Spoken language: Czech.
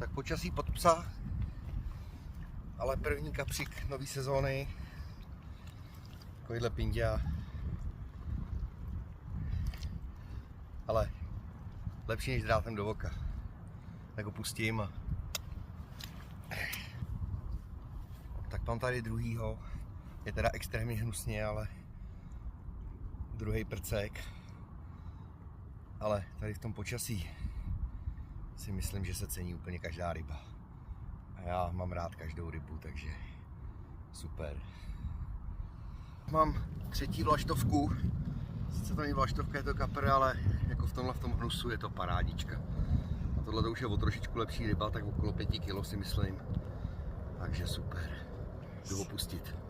Tak počasí pod psa, ale první kapřík nový sezóny. Takovýhle pindia. Ale lepší než drátem do oka. Tak ho pustím a... Tak mám tady druhýho. Je teda extrémně hnusně, ale druhý prcek. Ale tady v tom počasí si myslím, že se cení úplně každá ryba. A já mám rád každou rybu, takže super. Mám třetí vlaštovku. Sice to není vlaštovka, je to kapr, ale jako v tom hnusu je to parádička. A tohle to už je o trošičku lepší ryba, tak okolo 5 kg si myslím. Takže super. Jdu ho pustit.